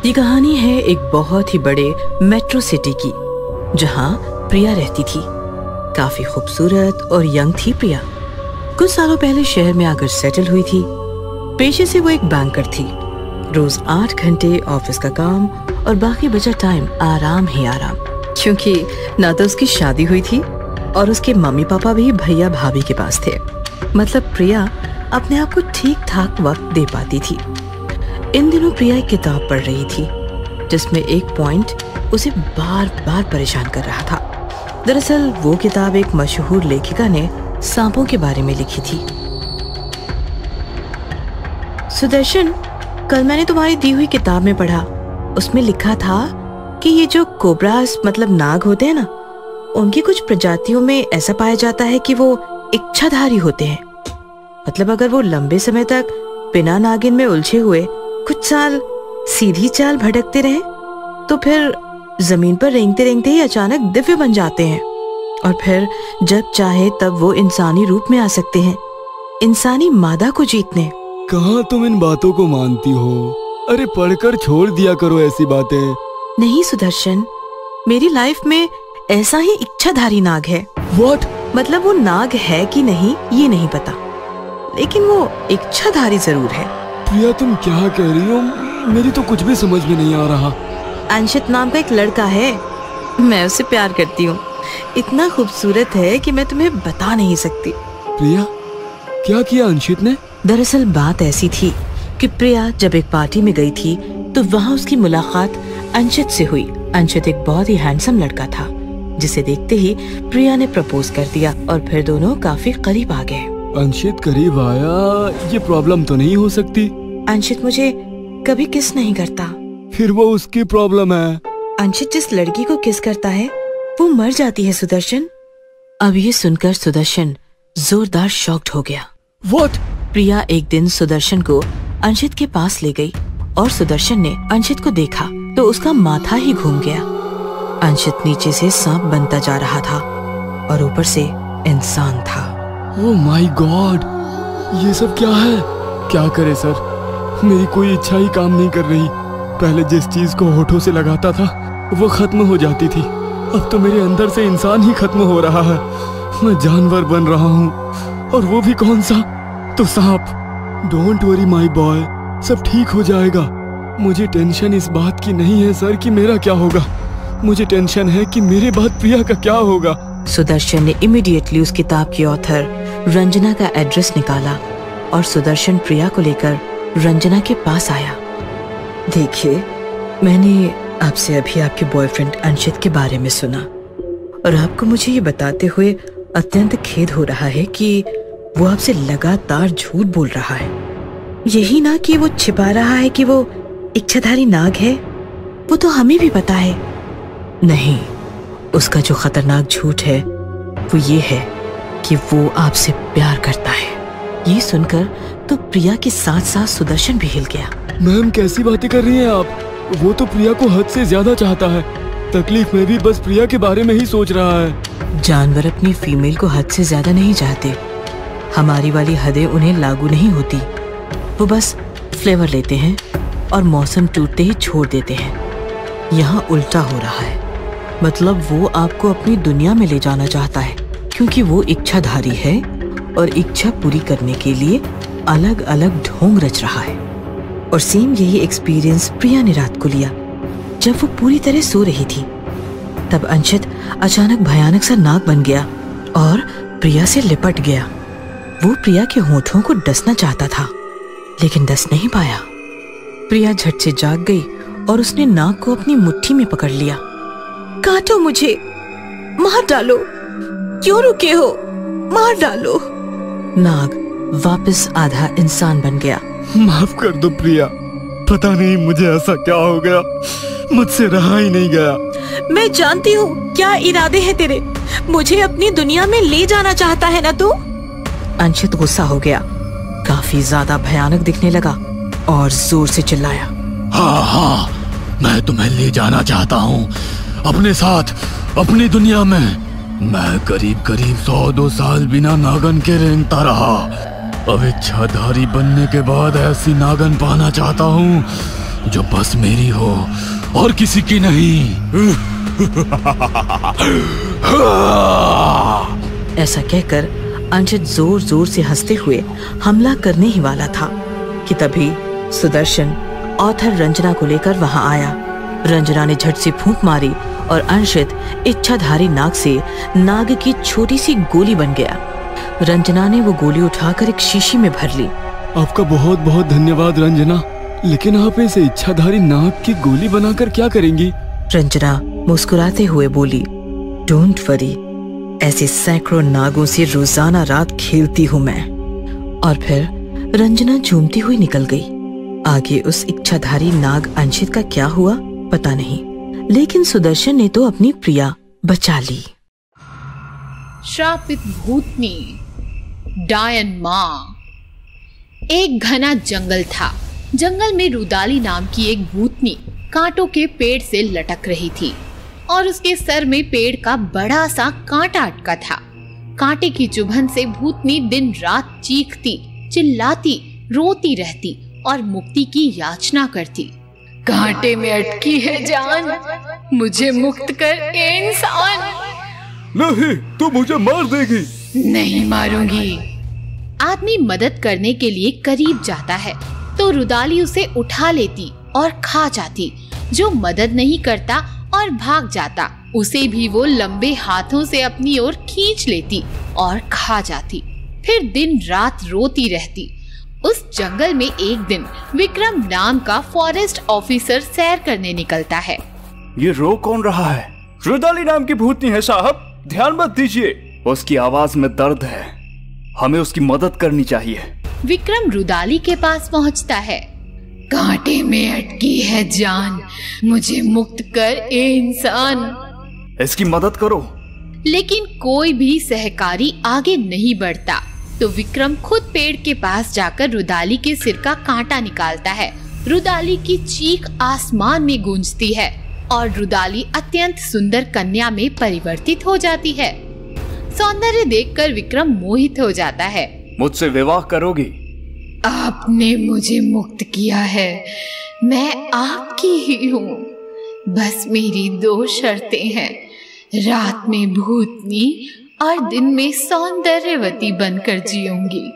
ये कहानी है एक बहुत ही बड़े मेट्रो सिटी की, जहाँ प्रिया रहती थी। काफी खूबसूरत और यंग थी प्रिया। कुछ सालों पहले शहर में आकर सेटल हुई थी। पेशे से वो एक बैंकर थी। रोज 8 घंटे ऑफिस का काम और बाकी बचा टाइम आराम ही आराम, क्योंकि ना तो उसकी शादी हुई थी और उसके मम्मी पापा भी भैया भाभी के पास थे। मतलब प्रिया अपने आप को ठीक ठाक वक्त दे पाती थी। इन दिनों प्रिया एक किताब पढ़ रही थी, जिसमें एक पॉइंट उसे बार बार परेशान कर रहा था। दरअसल वो किताब एक मशहूर लेखिका ने सांपों के बारे में लिखी थी। सुदर्शन, कल मैंने तुम्हारी दी हुई किताब में पढ़ा, उसमें लिखा था कि ये जो कोबरास मतलब नाग होते हैं ना, उनकी कुछ प्रजातियों में ऐसा पाया जाता है कि वो इच्छाधारी होते हैं। मतलब अगर वो लंबे समय तक बिना नागिन में उलझे हुए कुछ साल सीधी चाल भटकते रहे, तो फिर जमीन पर रेंगते रेंगते ही अचानक दिव्य बन जाते हैं और फिर जब चाहे तब वो इंसानी रूप में आ सकते हैं, इंसानी मादा को जीतने। कहाँ तुम इन बातों को मानती हो? अरे पढ़कर छोड़ दिया करो ऐसी बातें। नहीं सुदर्शन, मेरी लाइफ में ऐसा ही इच्छाधारी नाग है। What? मतलब वो नाग है कि नहीं ये नहीं पता, लेकिन वो इच्छाधारी जरूर है। प्रिया तुम क्या कह रही हो? मेरी तो कुछ भी समझ में नहीं आ रहा। अंशित नाम का एक लड़का है, मैं उससे प्यार करती हूँ। इतना खूबसूरत है कि मैं तुम्हें बता नहीं सकती। प्रिया, क्या किया अंशित ने? दरअसल बात ऐसी थी कि प्रिया जब एक पार्टी में गई थी तो वहाँ उसकी मुलाकात अंशित से हुई। अंशित एक बहुत ही हैंडसम लड़का था, जिसे देखते ही प्रिया ने प्रपोज कर दिया और फिर दोनों काफी करीब आ गए। अंशित करीब आया, ये प्रॉब्लम तो नहीं हो सकती? अंशित मुझे कभी किस नहीं करता। फिर वो उसकी प्रॉब्लम है। अंशित जिस लड़की को किस करता है वो मर जाती है सुदर्शन। अब ये सुनकर सुदर्शन जोरदार शॉक्ड हो गया। What? प्रिया एक दिन सुदर्शन को अंशित के पास ले गई और सुदर्शन ने अंशित को देखा तो उसका माथा ही घूम गया। अंशित नीचे से सांप बनता जा रहा था और ऊपर से इंसान था। ओह माय गॉड, ये सब क्या है? क्या करे सर, मेरी कोई इच्छा ही काम नहीं कर रही। पहले जिस चीज को होठों से लगाता था वो खत्म हो जाती थी, अब तो मेरे अंदर से इंसान ही खत्म हो रहा है। मैं जानवर बन रहा हूँ, और वो भी कौन सा? तो सांप। डोंट वरी माय बॉय, सब ठीक हो जाएगा। मुझे टेंशन इस बात की नहीं है सर कि मेरा क्या होगा, मुझे टेंशन है कि मेरे बाद प्रिया का क्या होगा। सुदर्शन ने इमीडिएटली उस किताब की ऑथर रंजना का एड्रेस निकाला और सुदर्शन प्रिया को लेकर रंजना के पास आया। देखिए, मैंने आपसे अभी आपके बॉयफ्रेंड अंशित के बारे में सुना और आपको मुझे ये बताते हुए अत्यंत खेद हो रहा है कि वो आपसे लगातार झूठ बोल रहा है। यही ना कि वो छिपा रहा है कि वो इच्छाधारी नाग है, वो तो हमें भी पता है। नहीं, उसका जो खतरनाक झूठ है वो ये है कि वो आपसे प्यार करता है। ये सुनकर तो प्रिया के साथ साथ सुदर्शन भी हिल गया। मैम कैसी बातें कर रही हैं आप? वो तो प्रिया को हद से ज्यादा चाहता है। तकलीफ में भी बस प्रिया के बारे में ही सोच रहा है। जानवर अपनी फीमेल को हद से ज्यादा नहीं चाहते। हमारी वाली हदें उन्हें लागू नहीं होती। वो बस फ्लेवर लेते हैं और मौसम टूटते ही छोड़ देते हैं। यहाँ उल्टा हो रहा है। मतलब वो आपको अपनी दुनिया में ले जाना चाहता है, क्योंकि वो इच्छाधारी है और इच्छा पूरी करने के लिए अलग अलग ढोंग रच रहा है। और सेम यही एक्सपीरियंस प्रिया ने रात को लिया। जब वो पूरी तरह सो रही थी तब अंशित अचानक भयानक सा नाग बन गया और प्रिया से लिपट गया। वो प्रिया के होठों को डसना चाहता था, लेकिन डस नहीं पाया। प्रिया झट से जाग गई और उसने नाग को अपनी मुट्ठी में पकड़ लिया। काटो मुझे, मार डालो, क्यों रुके हो, मार डालो। नाग वापस आधा इंसान बन गया। माफ कर दो प्रिया, पता नहीं मुझे ऐसा क्या हो गया, मुझसे रहा ही नहीं गया। मैं जानती हूँ क्या इरादे हैं तेरे, मुझे अपनी दुनिया में ले जाना चाहता है ना तू? अंशित गुस्सा हो गया, काफी ज्यादा भयानक दिखने लगा और जोर से चिल्लाया। हाँ हाँ, मैं तुम्हें ले जाना चाहता हूँ अपने साथ, अपनी दुनिया में। मैं करीब करीब 100-2 साल बिना नागन के रेंगता रहा। अब इच्छाधारी बनने के बाद ऐसी नागन पाना चाहता हूँ जो बस मेरी हो और किसी की नहीं। ऐसा कहकर अंशित जोर जोर से हंसते हुए हमला करने ही वाला था कि तभी सुदर्शन ऑथर रंजना को लेकर वहां आया। रंजना ने झट से फूंक मारी और अंशित इच्छाधारी नाग से नाग की छोटी सी गोली बन गया। रंजना ने वो गोली उठाकर एक शीशी में भर ली। आपका बहुत बहुत धन्यवाद रंजना, लेकिन आप इसे इच्छाधारी नाग की गोली बनाकर क्या करेंगी? रंजना मुस्कुराते हुए बोली, डोंट वरी, ऐसे सैकड़ों नागों से रोजाना रात खेलती हूँ मैं। और फिर रंजना झूमती हुई निकल गई। आगे उस इच्छाधारी नाग अंशित का क्या हुआ पता नहीं, लेकिन सुदर्शन ने तो अपनी प्रिया बचा ली। श्रापित भूतनी डायन माँ। एक घना जंगल था। जंगल में रुदाली नाम की एक भूतनी कांटों के पेड़ से लटक रही थी और उसके सर में पेड़ का बड़ा सा कांटा अटका था। कांटे की चुभन से भूतनी दिन रात चीखती, चिल्लाती, रोती रहती और मुक्ति की याचना करती। कांटे में अटकी है जान, मुझे मुक्त कर ए इंसान। नहीं, तू मुझे मार देगी। नहीं मारूंगी। आदमी मदद करने के लिए करीब जाता है तो रुदाली उसे उठा लेती और खा जाती। जो मदद नहीं करता और भाग जाता, उसे भी वो लंबे हाथों से अपनी ओर खींच लेती और खा जाती। फिर दिन रात रोती रहती। उस जंगल में एक दिन विक्रम नाम का फॉरेस्ट ऑफिसर सैर करने निकलता है। ये रो कौन रहा है? रुदाली नाम की भूतनी है साहब, ध्यान मत दीजिए। उसकी आवाज में दर्द है, हमें उसकी मदद करनी चाहिए। विक्रम रुदाली के पास पहुंचता है। कांटे में अटकी है जान, मुझे मुक्त कर ए इंसान। इसकी मदद करो। लेकिन कोई भी सहकारी आगे नहीं बढ़ता तो विक्रम खुद पेड़ के पास जाकर रुदाली के सिर का कांटा निकालता है। रुदाली की चीख आसमान में गूंजती है और रुदाली अत्यंत सुंदर कन्या में परिवर्तित हो जाती है। सौंदर्य देखकर विक्रम मोहित हो जाता है। मुझसे विवाह करोगी? आपने मुझे मुक्त किया है, मैं आपकी ही हूँ। बस मेरी 2 शर्तें हैं, रात में भूतनी और दिन में सौंदर्यवती बनकर जीऊंगी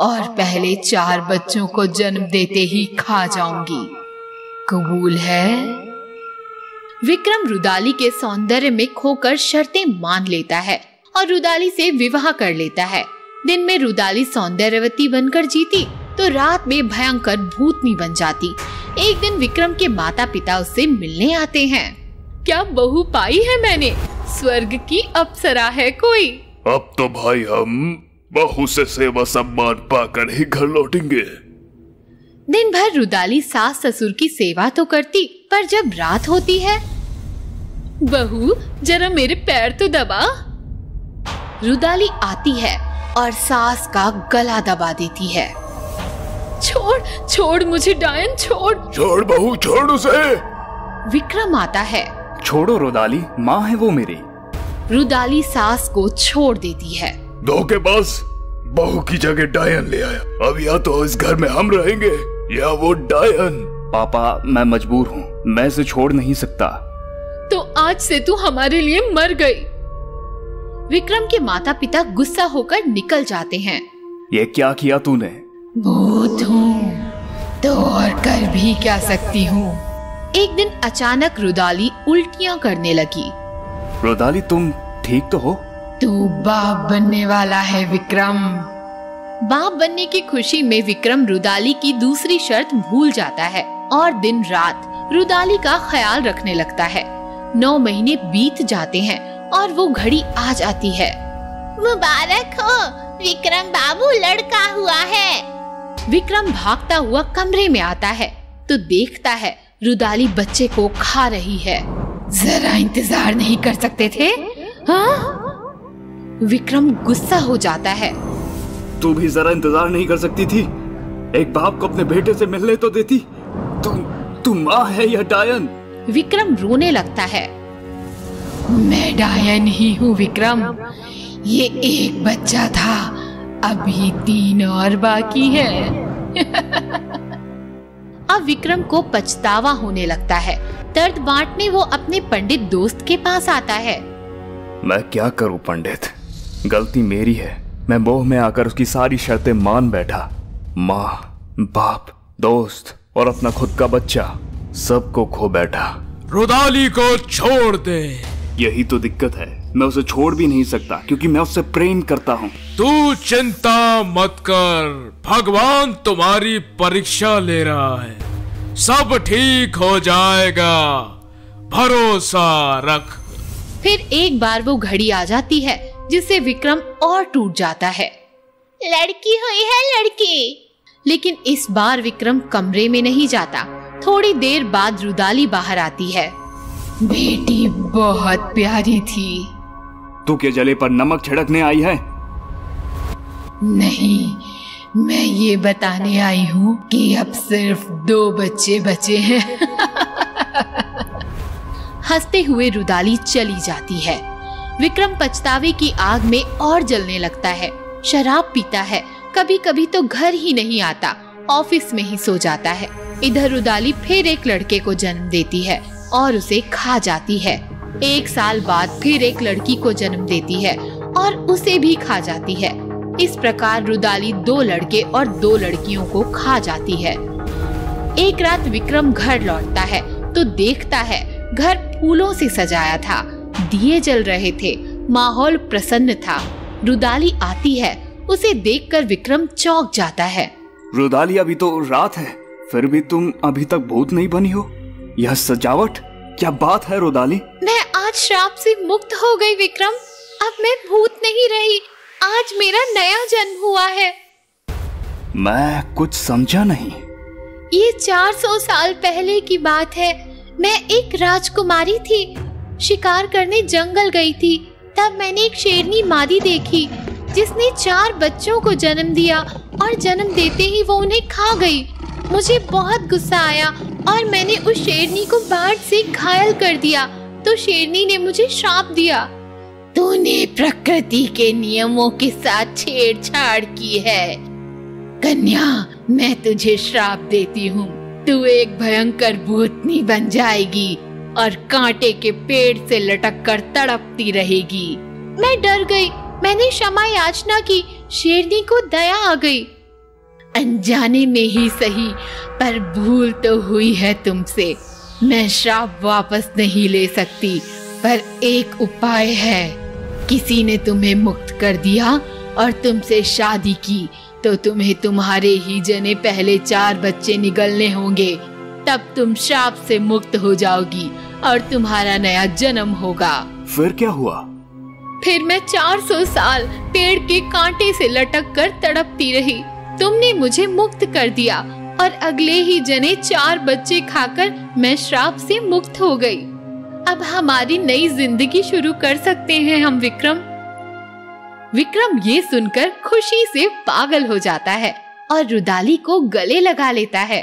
और पहले 4 बच्चों को जन्म देते ही खा जाऊंगी। कबूल है? विक्रम रुदाली के सौंदर्य में खोकर शर्तें मान लेता है और रुदाली से विवाह कर लेता है। दिन में रुदाली सौंदर्यवती बनकर जीती तो रात में भयंकर भूतनी बन जाती। एक दिन विक्रम के माता पिता उससे मिलने आते हैं। क्या बहू पाई है मैंने? स्वर्ग की अप्सरा है कोई? अब तो भाई हम बहू से सेवा सम्मान पाकर ही घर लौटेंगे। दिन भर रुदाली सास ससुर की सेवा तो करती, पर जब रात होती है, बहू जरा मेरे पैर तो दबा। रुदाली आती है और सास का गला दबा देती है। छोड़ छोड़ मुझे डायन, छोड़। छोड़ बहू, छोड़ उसे। विक्रम आता है। छोड़ो रुदाली, माँ है वो मेरी। रुदाली सास को छोड़ देती है। धोखेबाज, बहू की जगह डायन ले आया। अब या तो इस घर में हम रहेंगे या वो डायन। पापा मैं मजबूर हूँ, मैं इसे छोड़ नहीं सकता। तो आज से तू हमारे लिए मर गई। विक्रम के माता पिता गुस्सा होकर निकल जाते हैं। ये क्या किया तूने? भूत हूँ तो और कर भी क्या सकती हूँ। एक दिन अचानक रुदाली उल्टियाँ करने लगी। रुदाली तुम ठीक तो हो? तू बाप बनने वाला है विक्रम। बाप बनने की खुशी में विक्रम रुदाली की दूसरी शर्त भूल जाता है और दिन रात रुदाली का ख्याल रखने लगता है। 9 महीने बीत जाते हैं और वो घड़ी आ जाती है। मुबारक हो, विक्रम बाबू लड़का हुआ है। विक्रम भागता हुआ कमरे में आता है तो देखता है रुदाली बच्चे को खा रही है। जरा इंतजार नहीं कर सकते थे? हाँ? विक्रम गुस्सा हो जाता है। तू भी जरा इंतजार नहीं कर सकती थी? एक बाप को अपने बेटे से मिलने तो देती। तू माँ है या डायन? विक्रम रोने लगता है। मैं डायन ही हूँ विक्रम। ये एक बच्चा था, अभी 3 और बाकी है। अब विक्रम को पछतावा होने लगता है। दर्द बांटने वो अपने पंडित दोस्त के पास आता है। मैं क्या करूं पंडित, गलती मेरी है। मैं मोह में आकर उसकी सारी शर्तें मान बैठा। माँ, बाप, दोस्त और अपना खुद का बच्चा सबको खो बैठा। रुदाली को छोड़ दे। यही तो दिक्कत है, मैं उसे छोड़ भी नहीं सकता क्योंकि मैं उससे प्रेम करता हूँ। तू चिंता मत कर, भगवान तुम्हारी परीक्षा ले रहा है, सब ठीक हो जाएगा, भरोसा रख। फिर एक बार वो घड़ी आ जाती है जिससे विक्रम और टूट जाता है। लड़की हुई है लड़की। लेकिन इस बार विक्रम कमरे में नहीं जाता। थोड़ी देर बाद रुदाली बाहर आती है। बेटी बहुत प्यारी थी। तू क्या जले पर नमक छिड़कने आई है? नहीं, मैं ये बताने आई हूँ कि अब सिर्फ 2 बच्चे बचे हैं। हंसते हुए रुदाली चली जाती है। विक्रम पछतावे की आग में और जलने लगता है। शराब पीता है, कभी कभी तो घर ही नहीं आता, ऑफिस में ही सो जाता है। इधर रुदाली फिर एक लड़के को जन्म देती है और उसे खा जाती है। 1 साल बाद फिर एक लड़की को जन्म देती है और उसे भी खा जाती है। इस प्रकार रुदाली 2 लड़के और 2 लड़कियों को खा जाती है। एक रात विक्रम घर लौटता है तो देखता है घर फूलों से सजाया था, दिए जल रहे थे, माहौल प्रसन्न था। रुदाली आती है, उसे देखकर विक्रम चौंक जाता है। रुदाली, अभी तो रात है, फिर भी तुम अभी तक भूत नहीं बनी हो। यह सजावट, क्या बात है रुदाली? मैं आज श्राप से मुक्त हो गई विक्रम। अब मैं भूत नहीं रही, आज मेरा नया जन्म हुआ है। मैं कुछ समझा नहीं। ये 400 साल पहले की बात है। मैं एक राजकुमारी थी, शिकार करने जंगल गई थी। तब मैंने एक शेरनी मादी देखी जिसने 4 बच्चों को जन्म दिया और जन्म देते ही वो उन्हें खा गई। मुझे बहुत गुस्सा आया और मैंने उस शेरनी को बाट से घायल कर दिया तो शेरनी ने मुझे श्राप दिया। तूने प्रकृति के नियमों के साथ छेड़छाड़ की है। कन्या, मैं तुझे श्राप देती हूँ, तू एक भयंकर भूतनी बन जाएगी और कांटे के पेड़ से लटक कर तड़पती रहेगी। मैं डर गई, मैंने क्षमा याचना की, शेरनी को दया आ गई। अनजाने में ही सही, पर भूल तो हुई है तुमसे। मैं श्राप वापस नहीं ले सकती, पर एक उपाय है। किसी ने तुम्हें मुक्त कर दिया और तुमसे शादी की तो तुम्हें तुम्हारे ही जने पहले 4 बच्चे निगलने होंगे, तब तुम श्राप से मुक्त हो जाओगी और तुम्हारा नया जन्म होगा। फिर क्या हुआ? फिर मैं 400 साल पेड़ के कांटे से लटक कर तड़पती रही। तुमने मुझे मुक्त कर दिया और अगले ही जने 4 बच्चे खाकर मैं श्राप से मुक्त हो गई। अब हमारी नई जिंदगी शुरू कर सकते हैं हम विक्रम। विक्रम ये सुनकर खुशी से पागल हो जाता है और रुदाली को गले लगा लेता है।